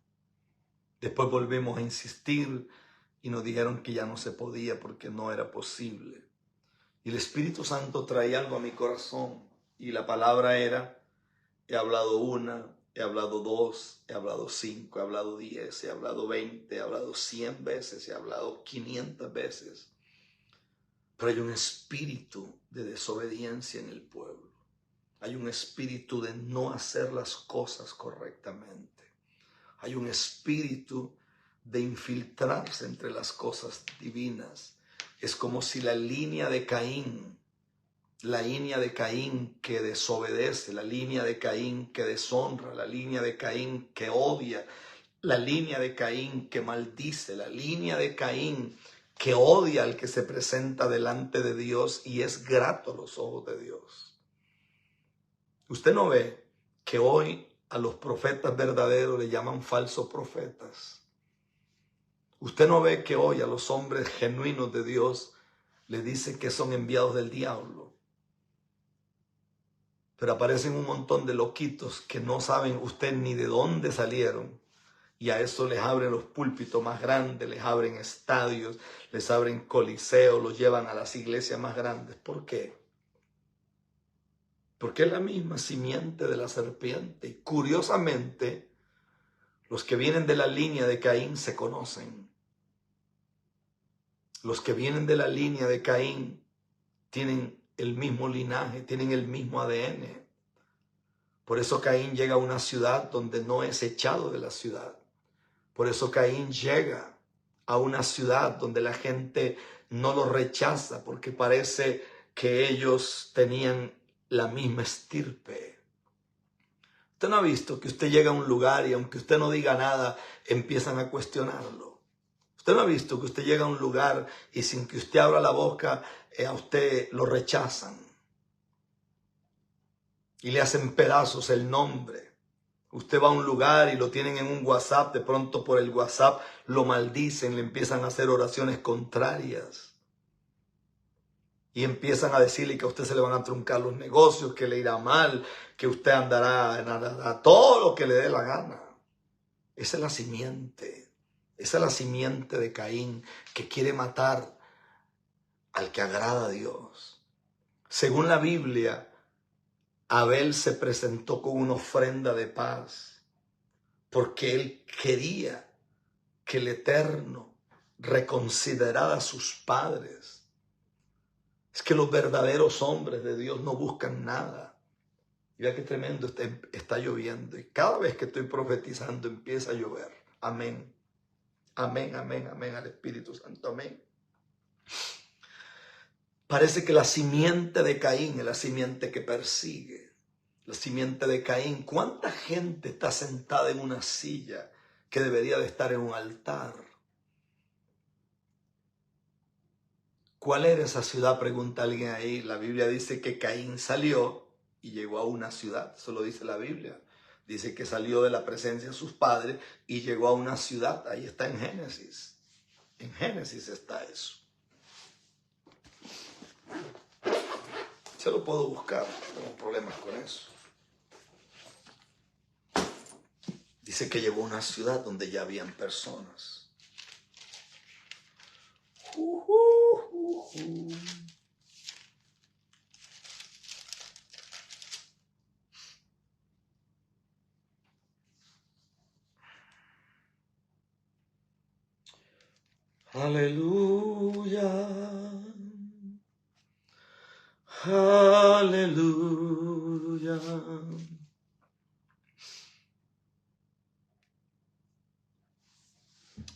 Después volvimos a insistir y nos dijeron que ya no se podía porque no era posible. Y el Espíritu Santo traía algo a mi corazón y la palabra era: he hablado 1, he hablado 2, he hablado 5, he hablado 10, he hablado 20, he hablado 100 veces, he hablado 500 veces. Pero hay un espíritu de desobediencia en el pueblo. Hay un espíritu de no hacer las cosas correctamente. Hay un espíritu de infiltrarse entre las cosas divinas. Es como si la línea de Caín que desobedece, la línea de Caín que deshonra, la línea de Caín que odia, la línea de Caín que maldice, la línea de Caín que odia al que se presenta delante de Dios y es grato a los ojos de Dios. Usted no ve que hoy a los profetas verdaderos le llaman falsos profetas. Usted no ve que hoy a los hombres genuinos de Dios le dicen que son enviados del diablo. Pero aparecen un montón de loquitos que no saben usted ni de dónde salieron Y a eso les abren los púlpitos más grandes, les abren estadios, les abren coliseos, los llevan a las iglesias más grandes. ¿Por qué? Porque es la misma simiente de la serpiente. Y curiosamente, los que vienen de la línea de Caín se conocen. Los que vienen de la línea de Caín tienen el mismo linaje, tienen el mismo ADN. Por eso Caín llega a una ciudad donde no es echado de la ciudad. Por eso Caín llega a una ciudad donde la gente no lo rechaza, porque parece que ellos tenían la misma estirpe. Usted no ha visto que usted llega a un lugar y aunque usted no diga nada, empiezan a cuestionarlo. Usted no ha visto que usted llega a un lugar y sin que usted abra la boca, a usted lo rechazan. Y le hacen pedazos el nombre. Usted va a un lugar y lo tienen en un WhatsApp, de pronto por el WhatsApp lo maldicen, le empiezan a hacer oraciones contrarias. Y empiezan a decirle que a usted se le van a truncar los negocios, que le irá mal, que usted andará a todo lo que le dé la gana. Esa es la simiente. Esa es la simiente de Caín que quiere matar al que agrada a Dios. Según la Biblia, Abel se presentó con una ofrenda de paz porque él quería que el Eterno reconsiderara a sus padres. Es que los verdaderos hombres de Dios no buscan nada. Mira qué tremendo, está lloviendo. Y cada vez que estoy profetizando empieza a llover. Amén. Amén, amén, amén al Espíritu Santo. Amén. Parece que la simiente de Caín es la simiente que persigue. La simiente de Caín. ¿Cuánta gente está sentada en una silla que debería de estar en un altar? ¿Cuál era esa ciudad? Pregunta alguien ahí. La Biblia dice que Caín salió y llegó a una ciudad. Eso lo dice la Biblia. Dice que salió de la presencia de sus padres y llegó a una ciudad. Ahí está en Génesis. En Génesis está eso. Se lo puedo buscar. No tengo problemas con eso. Dice que llegó a una ciudad donde ya habían personas. Aleluya. Aleluya.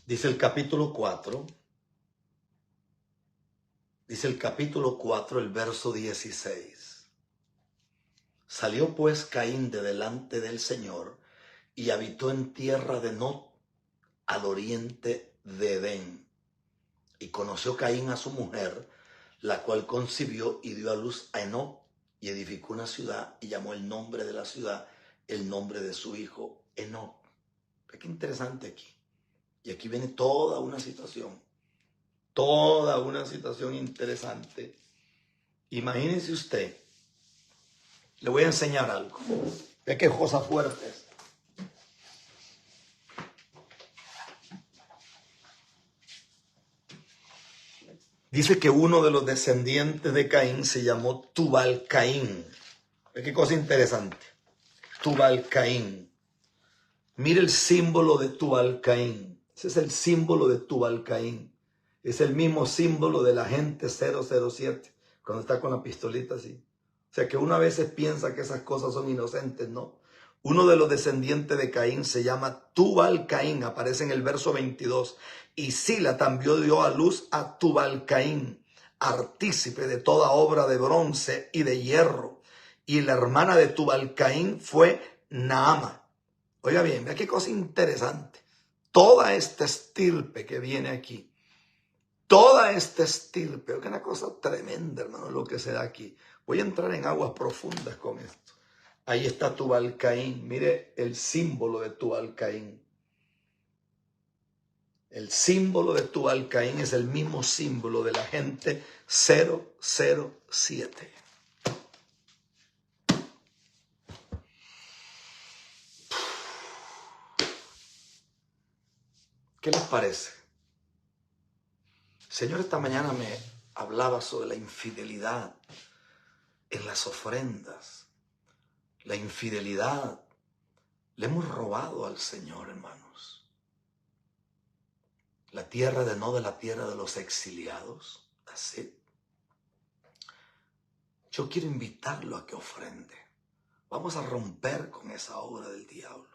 Dice el capítulo 4. Dice el capítulo 4, el verso 16. Salió pues Caín de delante del Señor y habitó en tierra de Nod, al oriente de Edén. Y conoció Caín a su mujer, la cual concibió y dio a luz a Enoc, y edificó una ciudad y llamó el nombre de la ciudad el nombre de su hijo Enoc. Ve qué interesante aquí. Y aquí viene toda una situación interesante. Imagínense usted, le voy a enseñar algo. Ve qué cosas fuertes. Dice que uno de los descendientes de Caín se llamó Tubal-Caín. Ve qué cosa interesante. Tubal-Caín. Mire el símbolo de Tubal-Caín. Ese es el símbolo de Tubal-Caín. Es el mismo símbolo del agente 007, cuando está con la pistolita así. O sea que uno a veces piensa que esas cosas son inocentes, ¿no? Uno de los descendientes de Caín se llama Tubal-Caín, aparece en el verso 22. Y Sila también dio a luz a Tubal-Caín, artícipe de toda obra de bronce y de hierro. Y la hermana de Tubal-Caín fue Naama. Oiga bien, vea qué cosa interesante. Toda esta estirpe que viene aquí, toda esta estirpe, es una cosa tremenda, hermano, lo que se da aquí. Voy a entrar en aguas profundas con esto. Ahí está Tubal-Caín. Mire el símbolo de Tubal-Caín. El símbolo de Tubal-Caín es el mismo símbolo de la gente 007. ¿Qué les parece? El Señor esta mañana me hablaba sobre la infidelidad en las ofrendas. La infidelidad le hemos robado al Señor, hermanos. La tierra de la tierra de los exiliados. Así. Yo quiero invitarlo a que ofrende. Vamos a romper con esa obra del diablo.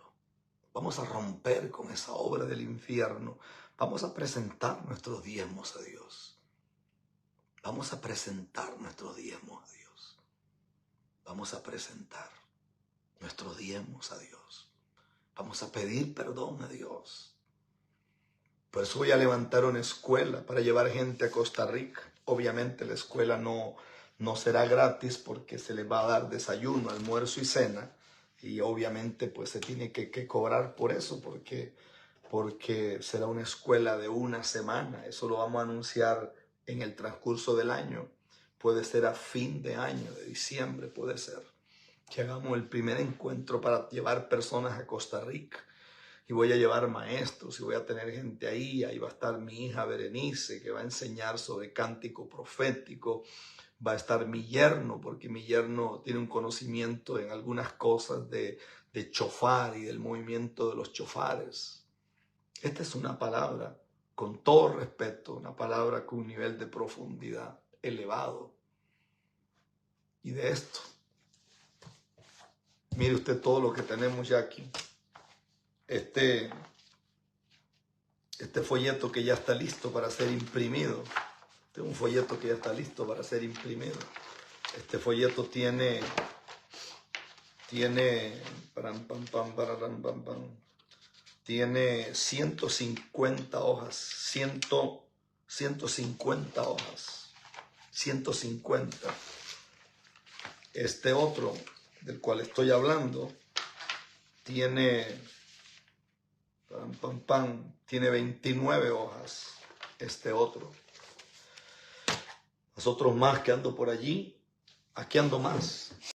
Vamos a romper con esa obra del infierno. Vamos a presentar nuestros diezmos a Dios. Vamos a presentar nuestros diezmos a Dios. Vamos a presentar nuestros diezmos a Dios. Vamos a pedir perdón a Dios. Por eso voy a levantar una escuela para llevar gente a Costa Rica. Obviamente la escuela no será gratis porque se les va a dar desayuno, almuerzo y cena. Y obviamente pues se tiene que cobrar por eso porque será una escuela de una semana. Eso lo vamos a anunciar en el transcurso del año. Puede ser a fin de año, de diciembre puede ser. Que hagamos el primer encuentro para llevar personas a Costa Rica. Y voy a llevar maestros y voy a tener gente ahí. Ahí va a estar mi hija Berenice, que va a enseñar sobre cántico profético. Va a estar mi yerno, porque mi yerno tiene un conocimiento en algunas cosas de chofar y del movimiento de los chofares. Esta es una palabra, con todo respeto, una palabra con un nivel de profundidad elevado. Y de esto, mire usted todo lo que tenemos ya aquí. Este folleto que ya está listo para ser imprimido. Este es un folleto que ya está listo para ser imprimido. Este folleto tiene tiene 150 hojas, 150 hojas, 150. Este otro del cual estoy hablando tiene tiene 29 hojas. Este otro. Los otros más que ando por allí, aquí ando más.